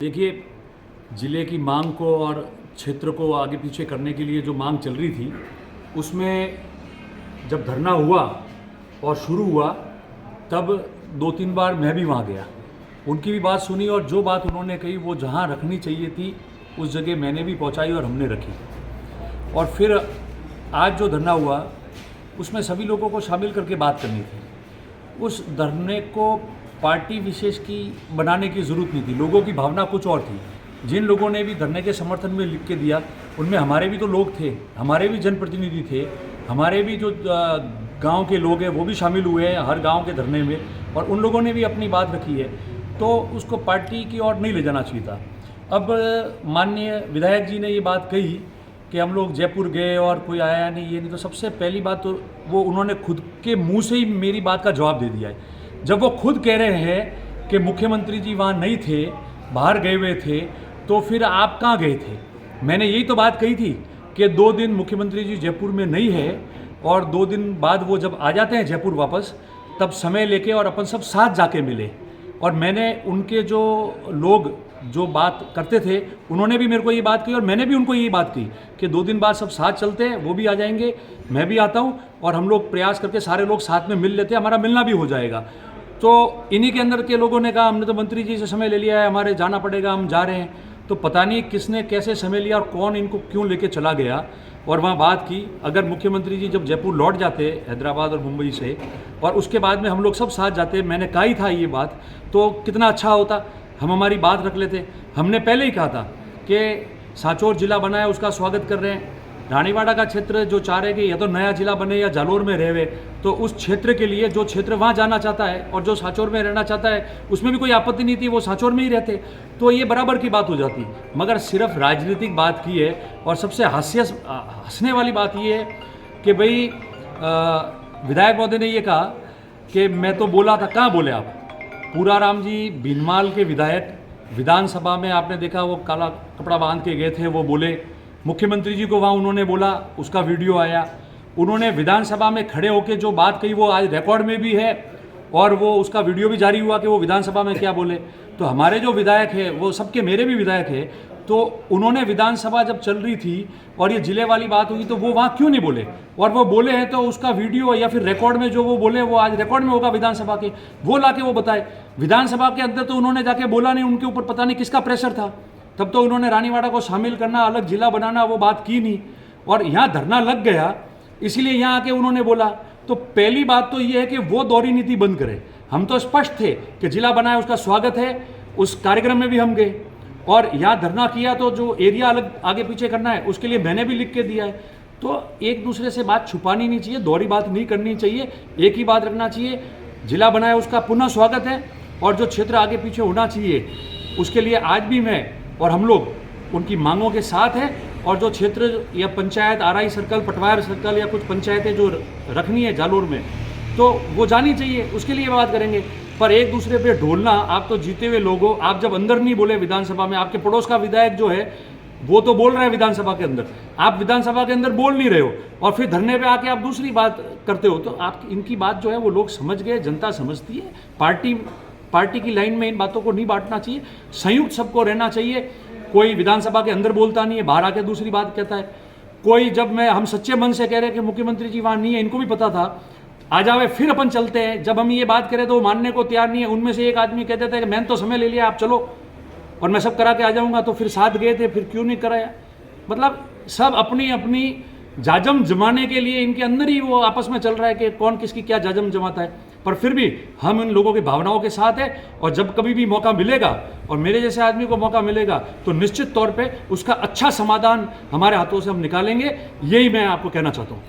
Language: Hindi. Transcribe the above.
देखिए, ज़िले की मांग को और क्षेत्र को आगे पीछे करने के लिए जो मांग चल रही थी, उसमें जब धरना हुआ और शुरू हुआ तब 2-3 बार मैं भी वहाँ गया, उनकी भी बात सुनी और जो बात उन्होंने कही वो जहाँ रखनी चाहिए थी उस जगह मैंने भी पहुँचाई और हमने रखी। और फिर आज जो धरना हुआ उसमें सभी लोगों को शामिल करके बात करनी थी। उस धरने को पार्टी विशेष की बनाने की ज़रूरत नहीं थी, लोगों की भावना कुछ और थी। जिन लोगों ने भी धरने के समर्थन में लिख के दिया उनमें हमारे भी तो लोग थे, हमारे भी जनप्रतिनिधि थे, हमारे भी जो गांव के लोग हैं वो भी शामिल हुए हैं हर गांव के धरने में, और उन लोगों ने भी अपनी बात रखी है, तो उसको पार्टी की ओर नहीं ले जाना चाहिए था। अब माननीय विधायक जी ने ये बात कही कि हम लोग जयपुर गए और कोई आया नहीं, ये नहीं, तो सबसे पहली बात तो वो उन्होंने खुद के मुंह से ही मेरी बात का जवाब दे दिया है। जब वो खुद कह रहे हैं कि मुख्यमंत्री जी वहाँ नहीं थे, बाहर गए हुए थे, तो फिर आप कहाँ गए थे? मैंने यही तो बात कही थी कि 2 दिन मुख्यमंत्री जी जयपुर में नहीं है और 2 दिन बाद वो जब आ जाते हैं जयपुर वापस, तब समय लेके और अपन सब साथ जाके मिले। और मैंने उनके जो लोग जो बात करते थे उन्होंने भी मेरे को ये बात कही और मैंने भी उनको यही बात कही कि 2 दिन बाद सब साथ चलते हैं, वो भी आ जाएंगे, मैं भी आता हूँ और हम लोग प्रयास करके सारे लोग साथ में मिल लेते हैं, हमारा मिलना भी हो जाएगा। तो इन्हीं के अंदर के लोगों ने कहा हमने तो मंत्री जी से समय ले लिया है, हमारे जाना पड़ेगा, हम जा रहे हैं। तो पता नहीं किसने कैसे समय लिया और कौन इनको क्यों लेके चला गया और वहाँ बात की। अगर मुख्यमंत्री जी जब जयपुर लौट जाते हैदराबाद और मुंबई से और उसके बाद में हम लोग सब साथ जाते, मैंने कहा ही था ये बात, तो कितना अच्छा होता, हम हमारी बात रख लेते। हमने पहले ही कहा था कि सांचौर जिला बना है, उसका स्वागत कर रहे हैं। रानीवाड़ा का क्षेत्र जो चाह रहे कि या तो नया जिला बने या जालोर में रहे, तो उस क्षेत्र के लिए जो क्षेत्र वहाँ जाना चाहता है और जो सांचौर में रहना चाहता है उसमें भी कोई आपत्ति नहीं थी, वो सांचौर में ही रहते, तो ये बराबर की बात हो जाती। मगर सिर्फ राजनीतिक बात की है और सबसे हंसने वाली बात ये है कि भाई विधायक महोदय ने ये कहा कि मैं तो बोला था, कहाँ बोले आप? पूराराम जी भीनमाल के विधायक विधानसभा में आपने देखा वो काला कपड़ा बांध के गए थे, वो बोले मुख्यमंत्री जी को वहाँ उन्होंने बोला, उसका वीडियो आया। उन्होंने विधानसभा में खड़े होकर जो बात कही वो आज रिकॉर्ड में भी है और वो उसका वीडियो भी जारी हुआ कि वो विधानसभा में क्या बोले। तो हमारे जो विधायक है वो सबके, मेरे भी विधायक है, तो उन्होंने विधानसभा जब चल रही थी और ये जिले वाली बात हुई तो वो वहाँ क्यों नहीं बोले, और वो बोले हैं तो उसका वीडियो या फिर रिकॉर्ड में जो वो बोले वो आज रिकॉर्ड में होगा विधानसभा के, वो ला के वो बताए। विधानसभा के अंदर तो उन्होंने जाके बोला नहीं, उनके ऊपर पता नहीं किसका प्रेशर था, तब तो उन्होंने रानीवाड़ा को शामिल करना, अलग जिला बनाना, वो बात की नहीं, और यहाँ धरना लग गया इसीलिए यहाँ आके उन्होंने बोला। तो पहली बात तो ये है कि वो दोहरी नीति बंद करें। हम तो स्पष्ट थे कि जिला बनाए उसका स्वागत है, उस कार्यक्रम में भी हम गए और यहाँ धरना किया, तो जो एरिया अलग आगे पीछे करना है उसके लिए मैंने भी लिख के दिया है। तो एक दूसरे से बात छुपानी नहीं चाहिए, दोहरी बात नहीं करनी चाहिए, एक ही बात रखना चाहिए। जिला बनाए उसका पुनः स्वागत है और जो क्षेत्र आगे पीछे होना चाहिए उसके लिए आज भी मैं और हम लोग उनकी मांगों के साथ हैं। और जो क्षेत्र या पंचायत आरआई सर्कल, पटवार सर्कल या कुछ पंचायतें जो रखनी है जालोर में, तो वो जानी चाहिए, उसके लिए बात करेंगे। पर एक दूसरे पे ढोलना, आप तो जीते हुए लोग हो, आप जब अंदर नहीं बोले विधानसभा में, आपके पड़ोस का विधायक जो है वो तो बोल रहा है विधानसभा के अंदर, आप विधानसभा के अंदर बोल नहीं रहे हो और फिर धरने पे आके आप दूसरी बात करते हो, तो आप इनकी बात जो है वो लोग समझ गए, जनता समझती है। पार्टी की लाइन में इन बातों को नहीं बांटना चाहिए, संयुक्त सबको रहना चाहिए। कोई विधानसभा के अंदर बोलता नहीं है, बाहर आके दूसरी बात कहता है। कोई, जब मैं हम सच्चे मन से कह रहे हैं कि मुख्यमंत्री जी वहाँ नहीं है, इनको भी पता था, आ जावे फिर अपन चलते हैं। जब हम ये बात करें तो वो मानने को तैयार नहीं है। उनमें से एक आदमी कहते थे कि मैंने तो समय ले लिया, आप चलो और मैं सब करा के आ जाऊँगा, तो फिर साथ गए थे, फिर क्यों नहीं कराया? मतलब सब अपनी अपनी जाजम जमाने के लिए इनके अंदर ही वो आपस में चल रहा है कि कौन किसकी क्या जाजम जमाता है। पर फिर भी हम इन लोगों की भावनाओं के साथ है और जब कभी भी मौका मिलेगा और मेरे जैसे आदमी को मौका मिलेगा तो निश्चित तौर पे उसका अच्छा समाधान हमारे हाथों से हम निकालेंगे। यही मैं आपको कहना चाहता हूँ।